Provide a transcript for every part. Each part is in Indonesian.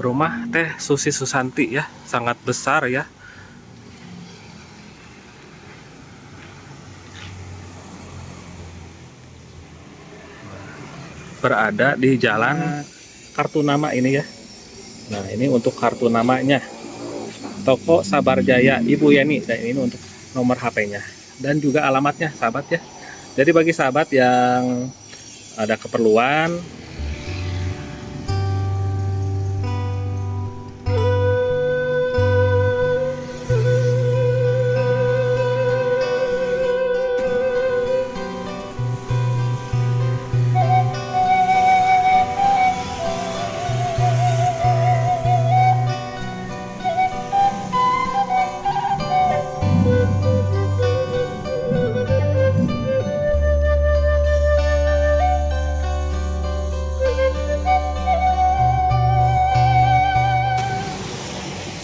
Rumah Teh Susi Susanti ya, sangat besar ya. Berada di jalan kartu nama ini ya. Nah, ini untuk kartu namanya. Toko Sabar Jaya Ibu Yeni, dan ini untuk nomor HP-nya dan juga alamatnya sahabat ya. Jadi bagi sahabat yang ada keperluan,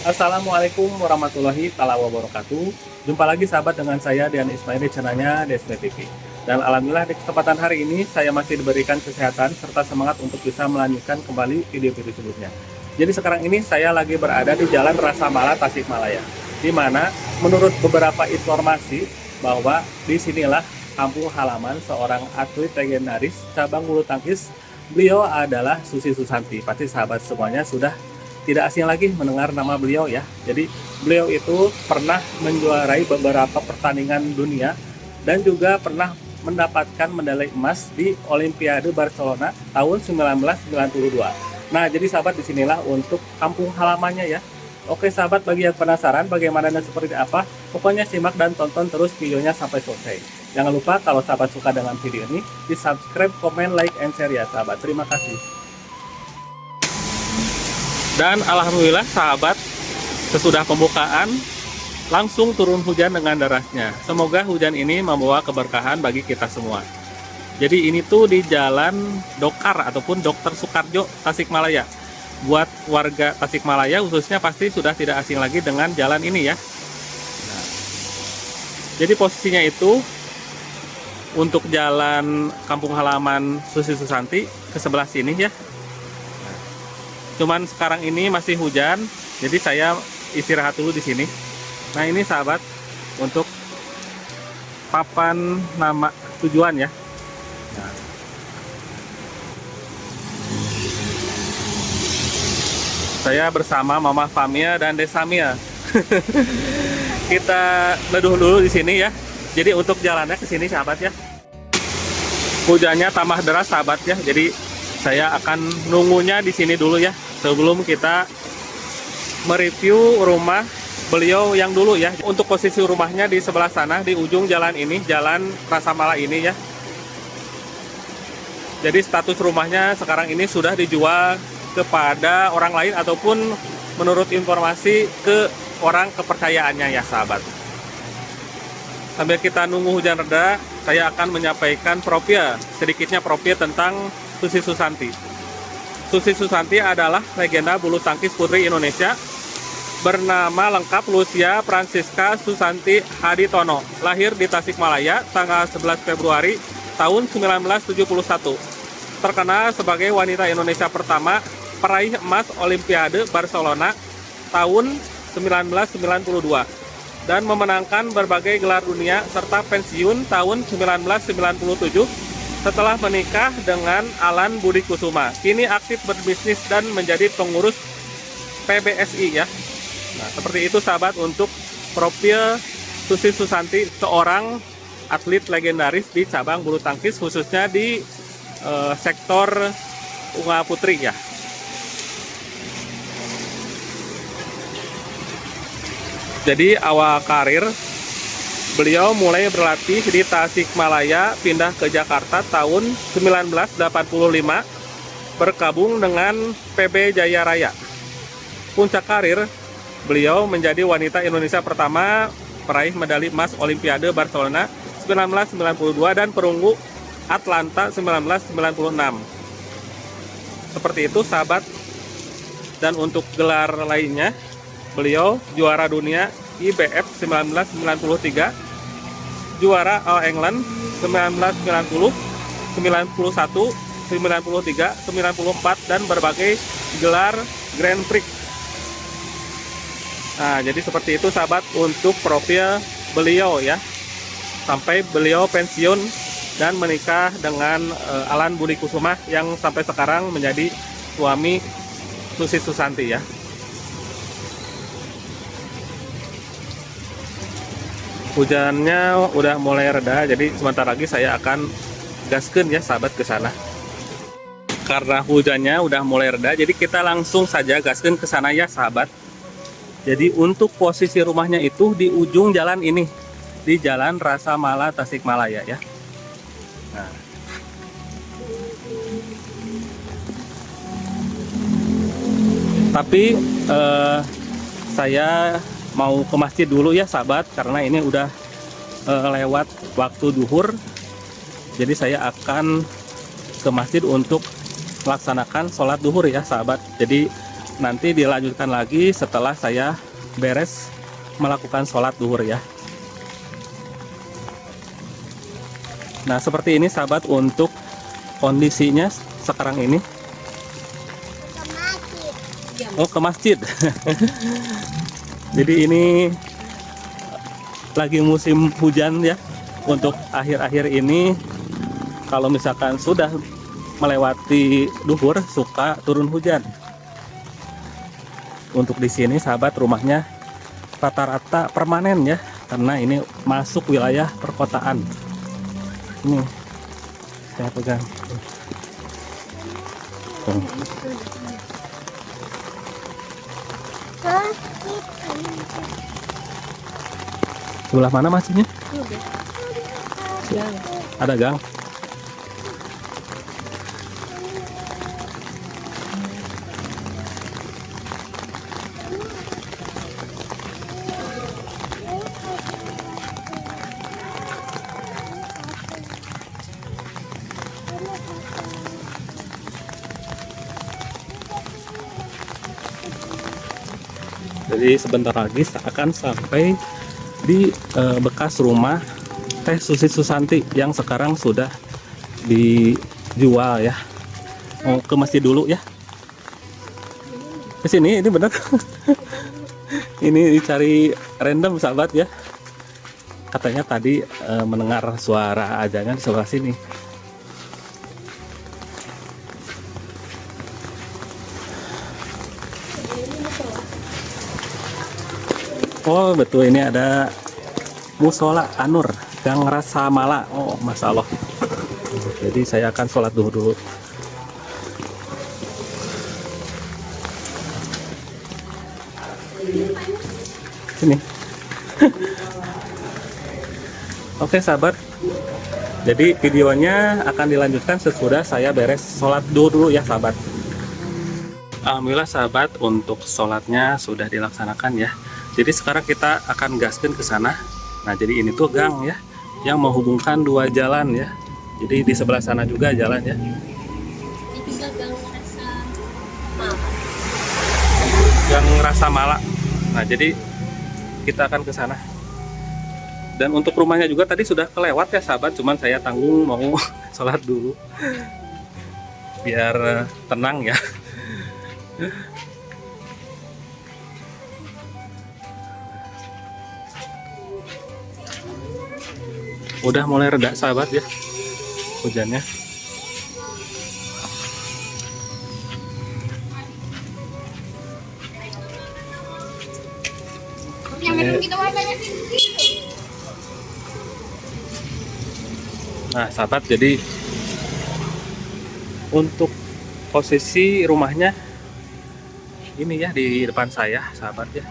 Assalamualaikum warahmatullahi wabarakatuh. Jumpa lagi sahabat dengan saya Dian Ismail di channelnya Desme TV. Dan alhamdulillah di kesempatan hari ini saya masih diberikan kesehatan serta semangat untuk bisa melanjutkan kembali video-video sebelumnya. Jadi sekarang ini saya lagi berada di Jalan Rasamala Tasikmalaya, di mana menurut beberapa informasi bahwa disinilah kampung halaman seorang atlet legendaris cabang bulu tangkis. Beliau adalah Susi Susanti. Pasti sahabat semuanya sudah tidak asing lagi mendengar nama beliau ya. Jadi beliau itu pernah menjuarai beberapa pertandingan dunia dan juga pernah mendapatkan medali emas di Olimpiade Barcelona tahun 1992. Nah, jadi sahabat disinilah untuk kampung halamannya ya. Oke sahabat, bagi yang penasaran bagaimana dan seperti apa, pokoknya simak dan tonton terus videonya sampai selesai. Jangan lupa kalau sahabat suka dengan video ini, di subscribe, komen, like, and share ya sahabat. Terima kasih. Dan alhamdulillah sahabat, sesudah pembukaan langsung turun hujan dengan derasnya. Semoga hujan ini membawa keberkahan bagi kita semua. Jadi ini tuh di Jalan Dokar ataupun Dr. Soekarjo Tasikmalaya. Buat warga Tasikmalaya khususnya pasti sudah tidak asing lagi dengan jalan ini ya. Nah, jadi posisinya itu untuk jalan kampung halaman Susi Susanti ke sebelah sini ya. Cuman sekarang ini masih hujan, jadi saya istirahat dulu di sini. Nah ini sahabat, untuk papan nama tujuan ya. Nah, saya bersama Mama Famia dan Desamia. Kita neduh dulu di sini ya. Jadi untuk jalannya ke sini sahabat ya. Hujannya tambah deras sahabat ya. Jadi saya akan nunggunya di sini dulu ya, sebelum kita mereview rumah beliau yang dulu ya. Untuk posisi rumahnya di sebelah sana, di ujung jalan ini, Jalan Rasamala ini ya. Jadi status rumahnya sekarang ini sudah dijual kepada orang lain ataupun menurut informasi ke orang kepercayaannya ya sahabat. Sambil kita nunggu hujan reda, saya akan menyampaikan sedikitnya profil tentang Susi Susanti. Susi Susanti adalah legenda bulu tangkis putri Indonesia. Bernama lengkap Lucia Francisca Susanti Haditono. Lahir di Tasikmalaya tanggal 11 Februari tahun 1971. Terkenal sebagai wanita Indonesia pertama peraih emas Olimpiade Barcelona tahun 1992 dan memenangkan berbagai gelar dunia serta pensiun tahun 1997 setelah menikah dengan Alan Budi Kusuma. Kini aktif berbisnis dan menjadi pengurus PBSI ya. Nah, seperti itu sahabat untuk profil Susi Susanti, seorang atlet legendaris di cabang bulu tangkis khususnya di sektor tunggal putri ya. Jadi awal karir beliau mulai berlatih di Tasikmalaya, pindah ke Jakarta tahun 1985, bergabung dengan PB Jaya Raya. Puncak karir, beliau menjadi wanita Indonesia pertama peraih medali emas Olimpiade Barcelona 1992 dan perunggu Atlanta 1996. Seperti itu sahabat. Dan untuk gelar lainnya, beliau juara dunia IBF 1993, juara All England 1990, 91, 93, 94 dan berbagai gelar Grand Prix. Nah, jadi seperti itu sahabat untuk profil beliau ya. Sampai beliau pensiun dan menikah dengan Alan Budi Kusuma yang sampai sekarang menjadi suami Susi Susanti ya. Hujannya udah mulai reda, jadi sebentar lagi saya akan gaskeun ya sahabat ke sana. Karena hujannya udah mulai reda, jadi kita langsung saja gaskeun ke sana ya sahabat. Jadi untuk posisi rumahnya itu di ujung jalan ini, di Jalan Rasa Mala Tasikmalaya ya. Nah. Tapi saya mau ke masjid dulu ya sahabat, karena ini udah lewat waktu duhur. Jadi saya akan ke masjid untuk melaksanakan sholat duhur ya sahabat. Jadi nanti dilanjutkan lagi setelah saya beres melakukan sholat duhur ya. Nah seperti ini sahabat untuk kondisinya sekarang ini. Oh, ke masjid. Jadi ini lagi musim hujan ya. Untuk akhir-akhir ini kalau misalkan sudah melewati duhur suka turun hujan. Untuk di sini sahabat rumahnya rata-rata permanen ya, karena ini masuk wilayah perkotaan. Ini saya pegang. Sebelah mana masjidnya? Ada gang. Jadi sebentar lagi akan sampai di bekas rumah Teh Susi Susanti yang sekarang sudah dijual ya. Mau ke masjid dulu ya. Ke sini ini benar. Ini dicari random sahabat ya. Katanya tadi mendengar suara ajangan di sebelah sini. Oh betul, ini ada musola Anur Gang Rasa Mala. Oh masya Allah. Jadi saya akan sholat dulu. Sini. Oke sahabat. Jadi videonya akan dilanjutkan sesudah saya beres sholat dulu ya sahabat. Alhamdulillah sahabat, untuk sholatnya sudah dilaksanakan ya. Jadi sekarang kita akan gaskan ke sana. Nah, jadi ini tuh gang ya, yang menghubungkan dua jalan ya. Jadi di sebelah sana juga jalan ya. Itu Gang Rasa Mala. Gang Rasa Mala. Nah, jadi kita akan ke sana. Dan untuk rumahnya juga tadi sudah kelewat ya sahabat, cuman saya tanggung mau sholat dulu. Biar tenang ya. Udah mulai reda sahabat ya hujannya. Nah sahabat, jadi untuk posisi rumahnya ini ya di depan saya sahabat ya.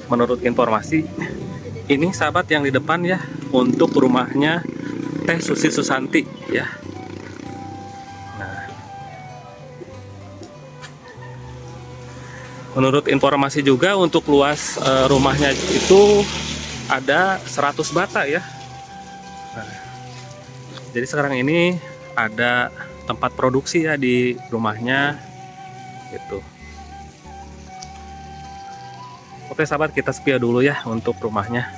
Menurut informasi ini sahabat yang di depan ya untuk rumahnya Teh Susi Susanti ya. Nah, menurut informasi juga untuk luas rumahnya itu ada 100 bata ya. Nah, jadi sekarang ini ada tempat produksi ya di rumahnya gitu. Oke sahabat, kita spion dulu ya untuk rumahnya.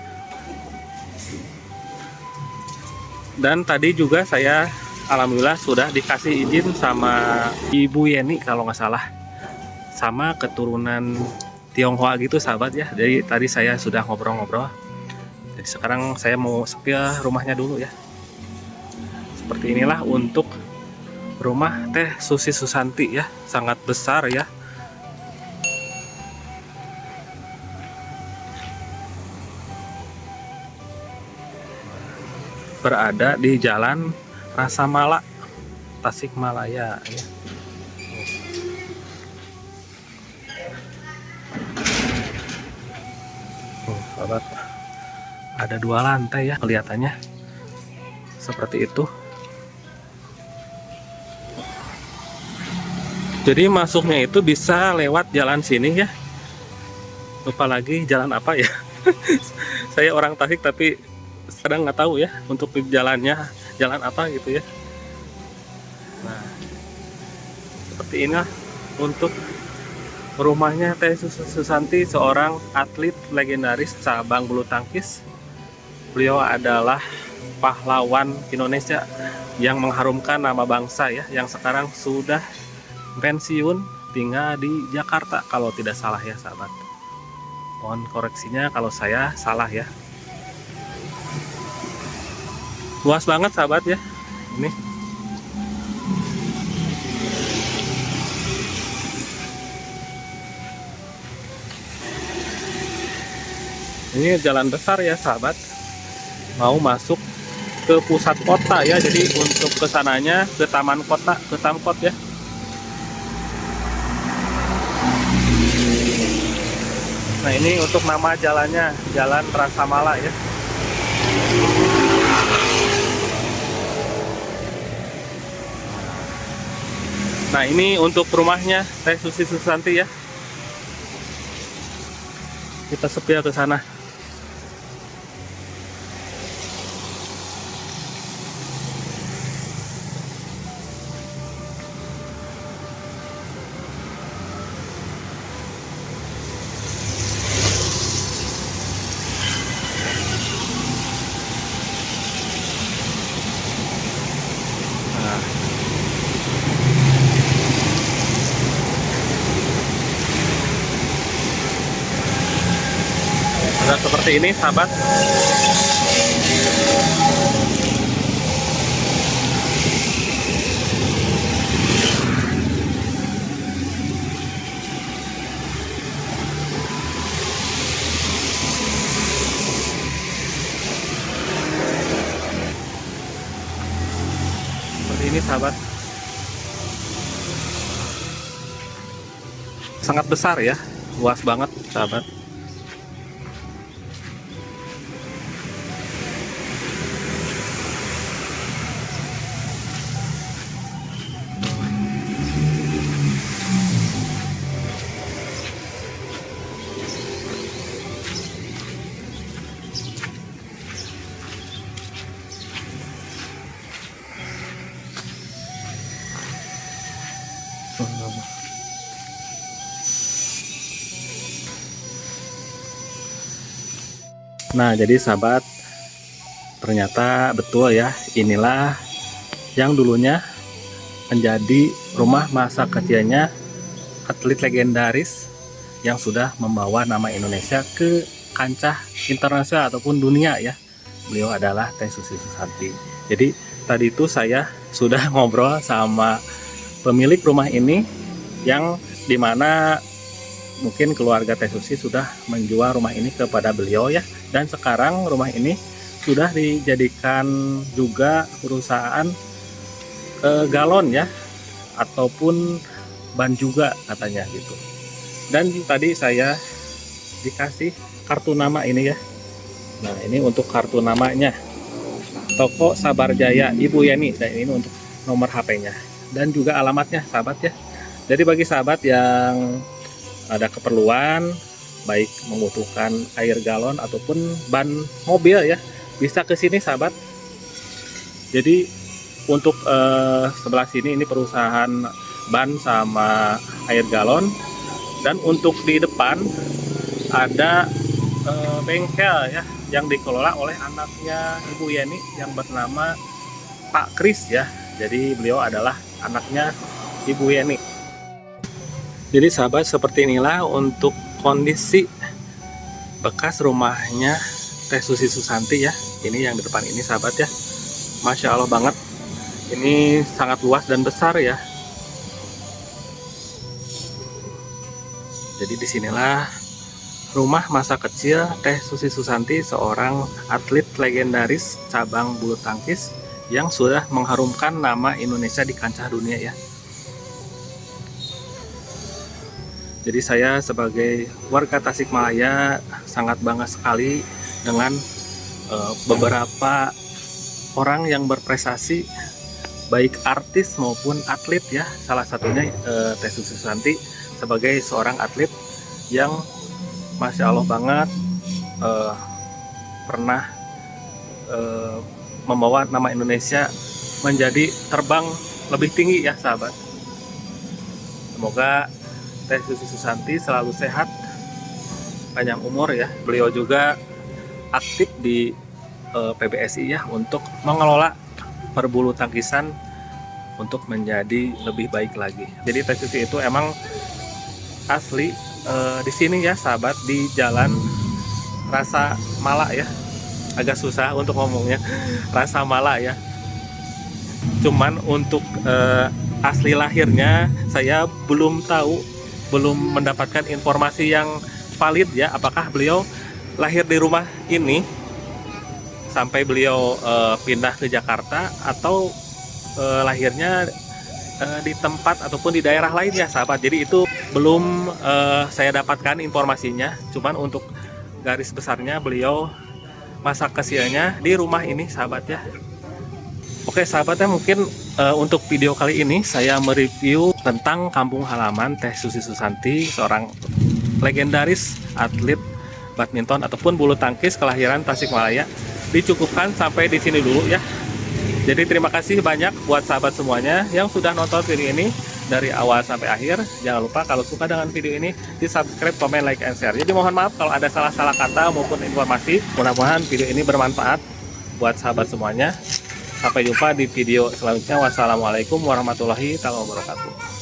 Dan tadi juga saya Alhamdulillah sudah dikasih izin sama Ibu Yeni kalau nggak salah, sama keturunan Tionghoa gitu sahabat ya. Jadi tadi saya sudah ngobrol-ngobrol. Jadi sekarang saya mau sepiah rumahnya dulu ya. Seperti inilah untuk rumah Teh Susi Susanti ya, sangat besar ya. Berada di Jalan Rasamala, Tasikmalaya ya. Sahabat, ada 2 lantai ya kelihatannya. Seperti itu. Jadi masuknya itu bisa lewat jalan sini ya. Lupa lagi jalan apa ya. Saya orang Tasik tapi kadang nggak tahu ya untuk di jalannya jalan apa gitu ya. Nah, seperti inilah untuk rumahnya Teh Susanti, seorang atlet legendaris cabang bulu tangkis. Beliau adalah pahlawan Indonesia yang mengharumkan nama bangsa ya, yang sekarang sudah pensiun, tinggal di Jakarta kalau tidak salah ya sahabat. Mohon koreksinya kalau saya salah ya. Luas banget sahabat ya. Ini jalan besar ya sahabat. Mau masuk ke pusat kota ya. Jadi untuk kesananya ke taman kota, ke Tamkot ya. Nah ini untuk nama jalannya, Jalan Rasamala ya. Nah ini untuk rumahnya Teh Susi Susanti ya. Kita sepiah ke sana. Nah, udah seperti ini sahabat. Seperti ini sahabat. Sangat besar ya, luas banget sahabat. Nah, jadi sahabat, ternyata betul ya, inilah yang dulunya menjadi rumah masa kecilnya atlet legendaris yang sudah membawa nama Indonesia ke kancah internasional ataupun dunia ya. Beliau adalah Teh Susi Susanti. Jadi tadi itu saya sudah ngobrol sama pemilik rumah ini, yang dimana mungkin keluarga Teh Susi sudah menjual rumah ini kepada beliau ya. Dan sekarang rumah ini sudah dijadikan juga perusahaan galon ya, ataupun ban juga katanya gitu. Dan tadi saya dikasih kartu nama ini ya. Nah ini untuk kartu namanya, Toko Sabar Jaya Ibu Yeni, dan ini untuk nomor HP-nya dan juga alamatnya sahabat ya. Jadi bagi sahabat yang ada keperluan, baik membutuhkan air galon ataupun ban mobil ya, bisa ke sini sahabat. Jadi untuk sebelah sini ini perusahaan ban sama air galon, dan untuk di depan ada bengkel ya yang dikelola oleh anaknya Ibu Yeni yang bernama Pak Kris ya. Jadi beliau adalah anaknya Ibu Yeni. Jadi sahabat, seperti inilah untuk kondisi bekas rumahnya Teh Susi Susanti ya. Ini yang di depan ini sahabat ya. Masya Allah banget. Ini sangat luas dan besar ya. Jadi disinilah rumah masa kecil Teh Susi Susanti, seorang atlet legendaris cabang bulu tangkis yang sudah mengharumkan nama Indonesia di kancah dunia ya. Jadi saya sebagai warga Tasikmalaya sangat bangga sekali dengan beberapa orang yang berprestasi, baik artis maupun atlet ya. Salah satunya Teh Susi Susanti sebagai seorang atlet yang Masya Allah banget pernah membawa nama Indonesia menjadi terbang lebih tinggi ya sahabat. Semoga Teh Susi Susanti selalu sehat, panjang umur ya. Beliau juga aktif di PBSI ya untuk mengelola perbulu tangkisan untuk menjadi lebih baik lagi. Jadi Teh Susi itu emang asli di sini ya sahabat, di Jalan Rasa Mala ya. Agak susah untuk ngomongnya, Rasa Mala ya. Cuman untuk asli lahirnya saya belum tahu, belum mendapatkan informasi yang valid ya, apakah beliau lahir di rumah ini sampai beliau pindah ke Jakarta, atau lahirnya di tempat ataupun di daerah lain ya sahabat. Jadi itu belum saya dapatkan informasinya. Cuman untuk garis besarnya beliau masa kecilnya di rumah ini sahabat ya. Oke sahabatnya, mungkin untuk video kali ini saya mereview tentang kampung halaman Teh Susi Susanti, seorang legendaris atlet badminton ataupun bulu tangkis kelahiran Tasikmalaya. Dicukupkan sampai di sini dulu ya. Jadi terima kasih banyak buat sahabat semuanya yang sudah nonton video ini dari awal sampai akhir. Jangan lupa kalau suka dengan video ini di subscribe, komen, like, and share. Jadi mohon maaf kalau ada salah-salah kata maupun informasi. Mudah-mudahan video ini bermanfaat buat sahabat semuanya. Sampai jumpa di video selanjutnya. Wassalamualaikum warahmatullahi wabarakatuh.